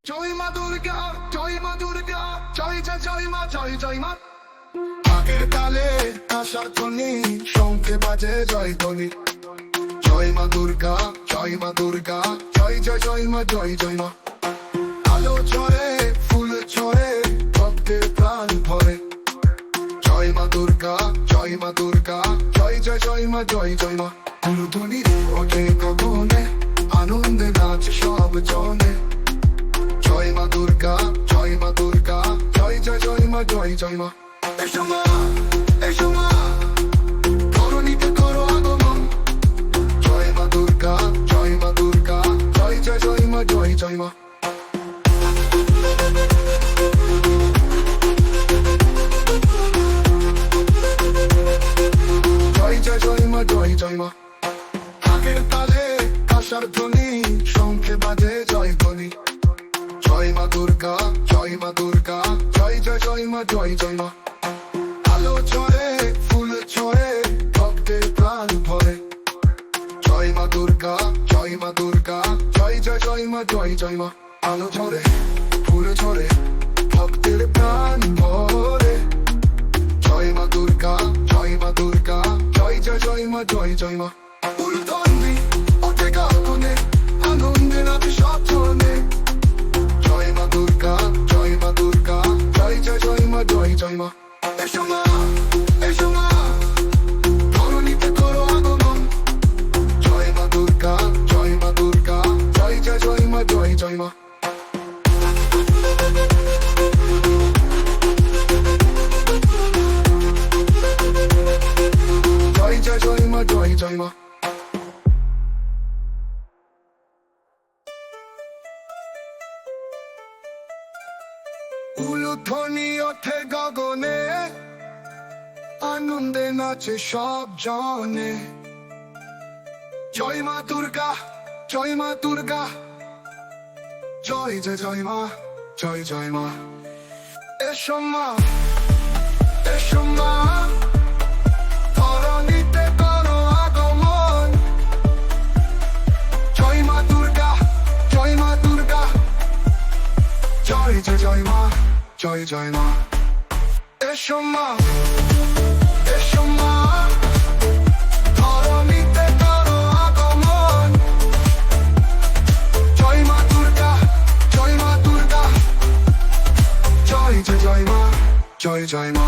জয় মা দুর্গা, জয় মা দুর্গা, জয় জয় জয় মা, জয় জয় মা। আগের কালে আশার ধ্বনি, শঙ্খে বাজে জয় ধ্বনি। জয় মা দুর্গা, জয় মা দুর্গা, জয় জয় জয় মা, জয় জয় মা। আলো ঝরে, ফুল ঝরে, ভক্তের প্রাণ ভরে। জয় মা দুর্গা, জয় মা দুর্গা, জয় জয় জয় মা, জয় জয় মা। ধ্বনি ওঠে গগনে, আনন্দে নাচে সব জনে। জয় মা দুর্গা, জয় মা দুর্গা, জয় জয় জয় মা, জয় জয় মা। এসো মা, এসো মা, ধরণীতে করো আগমন। জয় মা দুর্গা, জয় মা দুর্গা, জয় জয় জয় মা, জয় জয় মা। জয় জয় জয় মা, জয় জয় মা। আগের তালে আশার ধ্বনি, শঙ্খে বাজে জয় ধ্বনি। জয় মা দুর্গা, জয় মা দুর্গা, জয় জয় জয় মা, জয় জয় মা। আলো ঝরে, ফুল ঝরে, ভক্তের প্রাণ ভরে। জয় মা দুর্গা, জয় মা দুর্গা, জয় জয় জয় মা, জয় জয় মা। আলো ঝরে, ফুল ঝরে, ভক্তের প্রাণ ভরে। জয় মা দুর্গা, জয় মা দুর্গা, জয় জয় জয় মা, জয় জয় মা। উলধ্বনি ওঠে গগনে, আনন্দে নাচে সব জনে। জয় মা দুর্গা, জয় মা দুর্গা, জয় জয় জয় মা, জয় জয় মা। এসো মা, এসো মা, ধরণীতে করো আগমন। জয় মা দুর্গা, জয় মা দুর্গা, জয় জয় জয় মা, জয় জয় মা। জয় জয় জয় মা, জয় জয় মা। উলধ্বনি ওঠে গগনে, আনন্দে নাচে সব জনে। জয় মা দুর্গা, জয় মা দুর্গা, জয় জয় জয় মা, জয় জয় মা। এসো মা, এসো মা, ধরণীতে করো আগমন। জয় মা দুর্গা, জয় মা দুর্গা, জয় জয় জয় মা, জয় জয় মা। এসো মা, এসো মা, ধরণীতে করো আগমন। জয় মা দুর্গা, জয় মা দুর্গা, জয় জয় জয় মা, জয় জয় মা।